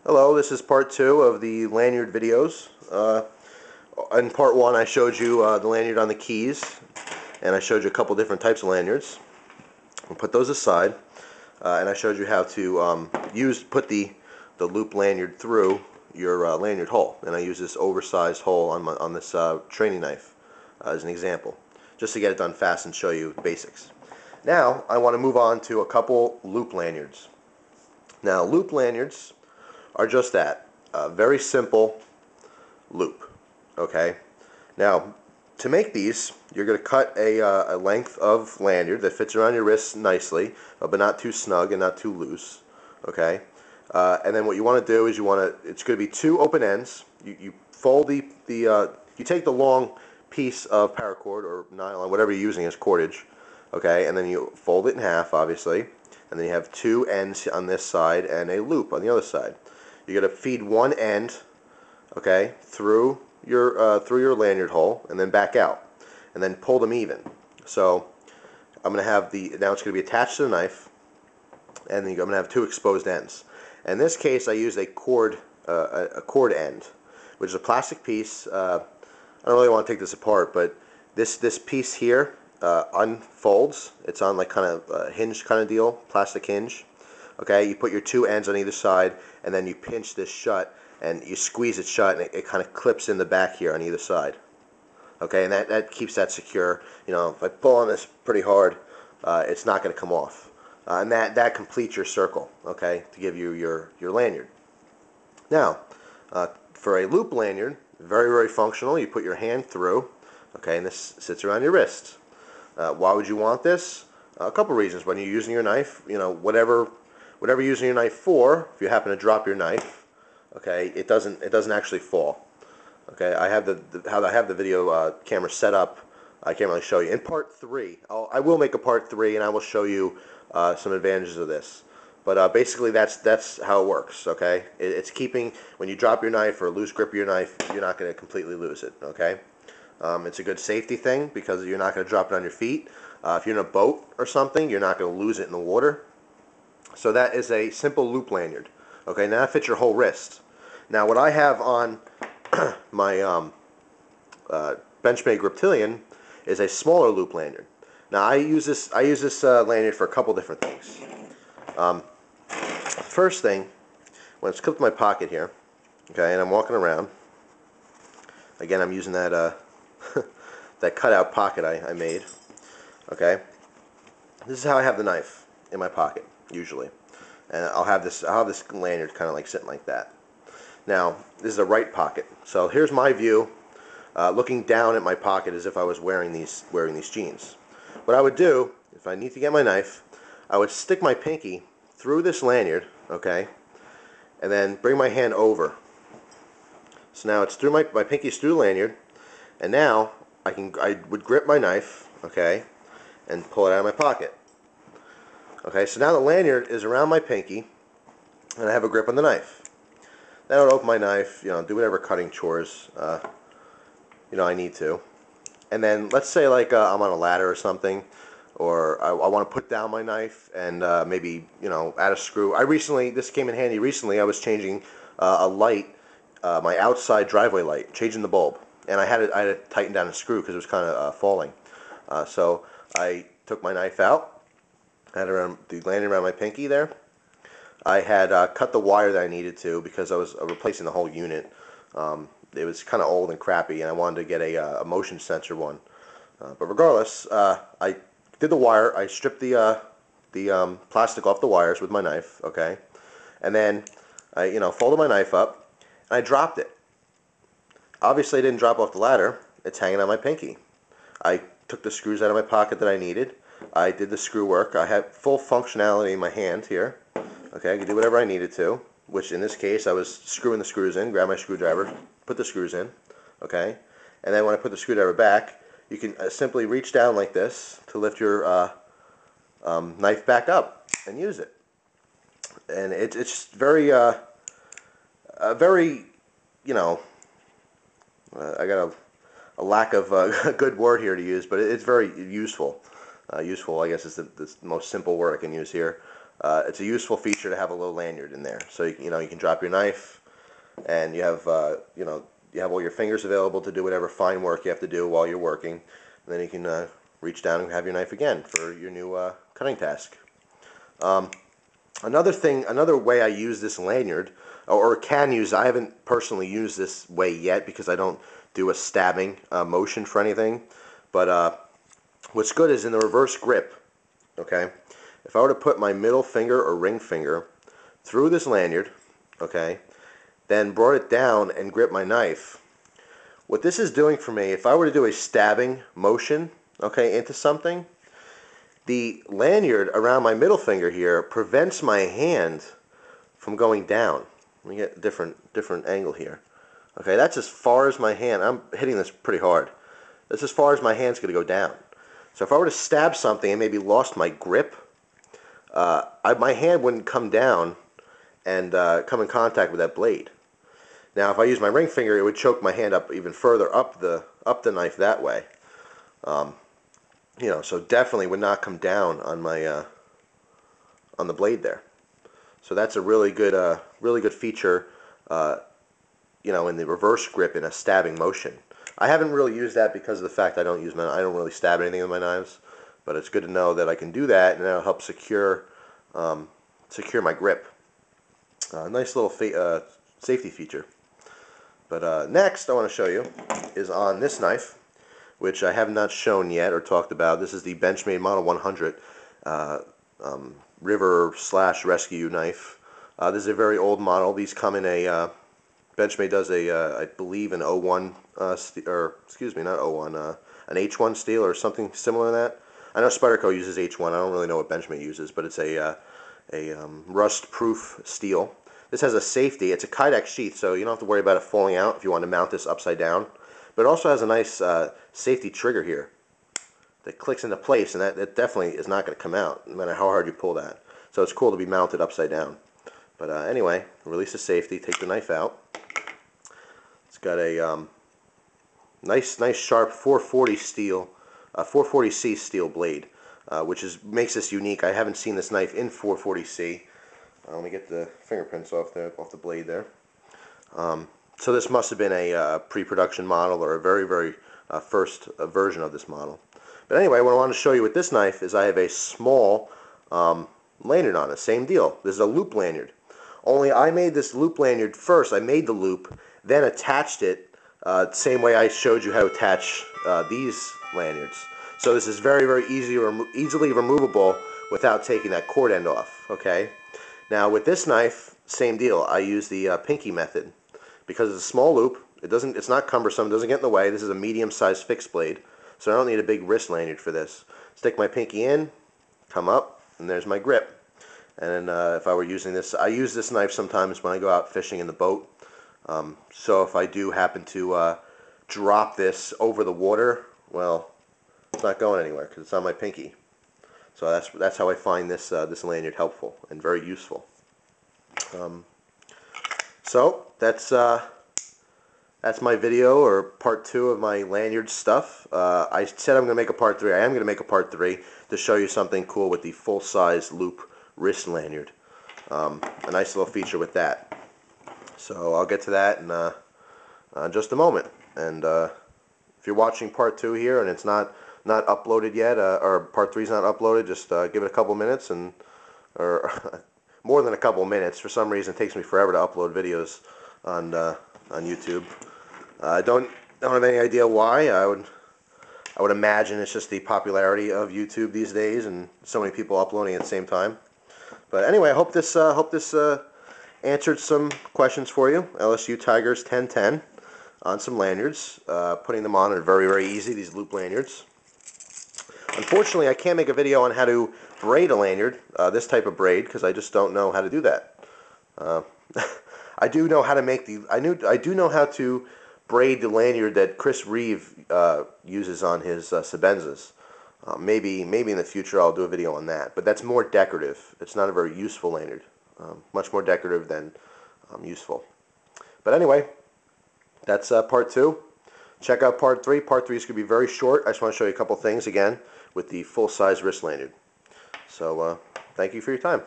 Hello, this is part 2 of the lanyard videos. In part 1 I showed you the lanyard on the keys, and I showed you a couple different types of lanyards. I'll put those aside, and I showed you how to put the loop lanyard through your lanyard hole. And I use this oversized hole on this training knife as an example, just to get it done fast and show you the basics. Now I want to move on to a couple loop lanyards. Now loop lanyards are just that, a very simple loop. Okay. Now, to make these, you're going to cut a length of lanyard that fits around your wrist nicely, but not too snug and not too loose. Okay. And then what you want to do is it's going to be two open ends. You fold you take the long piece of paracord or nylon, whatever you're using as cordage. Okay, and then you fold it in half, obviously, and then you have two ends on this side and a loop on the other side. You're going to feed one end, okay, through your lanyard hole and then back out, and then pull them even. So I'm going to have now it's going to be attached to the knife, and then I'm going to have two exposed ends. In this case, I used a cord end, which is a plastic piece. I don't really want to take this apart, but this piece here unfolds. It's on like kind of a hinge kind of deal, plastic hinge. Okay, you put your two ends on either side, and then you pinch this shut, and you squeeze it shut, and it kind of clips in the back here on either side. Okay, and that keeps that secure. You know, if I pull on this pretty hard, it's not going to come off. And that completes your circle, okay, to give you your lanyard. Now, for a loop lanyard, very, very functional. You put your hand through, okay, and this sits around your wrist. Why would you want this? A couple reasons. When you're using your knife, you know, whatever you're using your knife for, if you happen to drop your knife, okay, it doesn't actually fall. Okay, I have the video camera set up. I can't really show you. In part 3, I will make a part 3, and I will show you some advantages of this. But basically, that's how it works. Okay, it's keeping, when you drop your knife or lose grip of your knife, you're not going to completely lose it. Okay, it's a good safety thing because you're not going to drop it on your feet. If you're in a boat or something, you're not going to lose it in the water. So that is a simple loop lanyard. Okay, now that fits your whole wrist. Now what I have on my Benchmade Griptilian is a smaller loop lanyard. Now I use this lanyard for a couple different things. First thing, when it's clipped in my pocket here, okay, and I'm walking around. Again, I'm using that that cutout pocket I made. Okay, this is how I have the knife in my pocket usually, and I'll have this lanyard kind of like sitting like that. Now this is a right pocket, so here's my view, looking down at my pocket as if I was wearing these jeans. What I would do if I need to get my knife, I would stick my pinky through this lanyard, okay, and then bring my hand over. So now it's through my pinky's through the lanyard, and now I would grip my knife, okay, and pull it out of my pocket. Okay, so now the lanyard is around my pinky, and I have a grip on the knife. Then I would open my knife, you know, do whatever cutting chores, you know, I need to. And then let's say like I'm on a ladder or something, or I want to put down my knife and maybe, you know, add a screw. This came in handy recently. I was changing a light, my outside driveway light, changing the bulb, and I had to tighten down a screw because it was kind of falling. So I took my knife out. I had the lanyard around my pinky there. I had cut the wire that I needed to because I was replacing the whole unit. It was kind of old and crappy, and I wanted to get a motion sensor one. But regardless, I did the wire. I stripped the plastic off the wires with my knife, okay, and then I folded my knife up and I dropped it. Obviously, I didn't drop off the ladder. It's hanging on my pinky. I took the screws out of my pocket that I needed. I did the screw work. I had full functionality in my hand here. Okay, I could do whatever I needed to, which in this case I was screwing the screws in, grab my screwdriver, put the screws in, okay, and then when I put the screwdriver back, you can simply reach down like this to lift your knife back up and use it. And it's just very, you know, I got a lack of a good word here to use, but it's very useful. Useful, I guess, is the most simple word I can use here. it's a useful feature to have a low lanyard in there. So you know, you can drop your knife, and you have you know, you have all your fingers available to do whatever fine work you have to do while you're working. And then you can reach down and have your knife again for your new cutting task. Another way I use this lanyard, or can use, I haven't personally used this way yet because I don't do a stabbing motion for anything. But what's good is in the reverse grip. Okay, if I were to put my middle finger or ring finger through this lanyard, okay, then brought it down and grip my knife, what this is doing for me, if I were to do a stabbing motion, okay, into something, the lanyard around my middle finger here prevents my hand from going down. Let me get a different angle here. Okay, that's as far as my hand, I'm hitting this pretty hard. That's as far as my hand's going to go down. So if I were to stab something and maybe lost my grip, my hand wouldn't come down and come in contact with that blade. Now if I use my ring finger, it would choke my hand up even further up the knife that way. You know, so definitely would not come down on my on the blade there. So that's a really good feature, you know, in the reverse grip in a stabbing motion. I haven't really used that because of the fact I don't really stab anything with my knives, but it's good to know that I can do that, and that'll help secure my grip. Nice little safety feature. But next I want to show you is on this knife, which I have not shown yet or talked about. This is the Benchmade Model 100 River/Rescue knife. This is a very old model. These come in a Benchmade does I believe an 01 or excuse me, not 01, an H1 steel or something similar to that. I know Spyderco uses H1. I don't really know what Benchmade uses, but it's a rust-proof steel. This has a safety. It's a Kydex sheath, so you don't have to worry about it falling out if you want to mount this upside down. But it also has a nice safety trigger here that clicks into place, and that definitely is not going to come out, no matter how hard you pull that. So it's cool to be mounted upside down. But anyway, release the safety, take the knife out. It's got a nice sharp 440 steel, 440C steel blade, which makes this unique. I haven't seen this knife in 440C. Let me get the fingerprints off the blade there. So this must have been a pre-production model or a very first version of this model. But anyway, what I want to show you with this knife is I have a small lanyard on it. Same deal. This is a loop lanyard. Only I made this loop lanyard first. I made the loop, then attached it same way I showed you how to attach these lanyards. So this is very easily removable without taking that cord end off. Okay. Now with this knife, same deal. I use the pinky method because it's a small loop. It's not cumbersome. It doesn't get in the way. This is a medium-sized fixed blade, so I don't need a big wrist lanyard for this. Stick my pinky in, come up, and there's my grip. And then if I were using this, I use this knife sometimes when I go out fishing in the boat. So if I do happen to drop this over the water, well, it's not going anywhere because it's on my pinky. So that's how I find this this lanyard helpful and very useful. So that's my video, or part 2 of my lanyard stuff. I said I'm going to make a part 3. I am going to make a part 3 to show you something cool with the full-size loop wrist lanyard. A nice little feature with that. So I'll get to that in just a moment. And if you're watching part 2 here and it's not uploaded yet, or part 3 is not uploaded, just give it a couple minutes, or more than a couple minutes. For some reason, it takes me forever to upload videos on YouTube. I don't have any idea why. I would imagine it's just the popularity of YouTube these days, and so many people uploading at the same time. But anyway, I hope this answered some questions for you. LSU Tigers 1010 on some lanyards. Putting them on are very easy. These loop lanyards. Unfortunately, I can't make a video on how to braid a lanyard, this type of braid, because I just don't know how to do that. I do know how to make I do know how to braid the lanyard that Chris Reeve uses on his Sebenzas. Maybe in the future I'll do a video on that, but that's more decorative. It's not a very useful lanyard. Much more decorative than useful. But anyway, that's part 2. Check out part 3. Part 3 is going to be very short. I just want to show you a couple things again with the full-size wrist lanyard. So thank you for your time.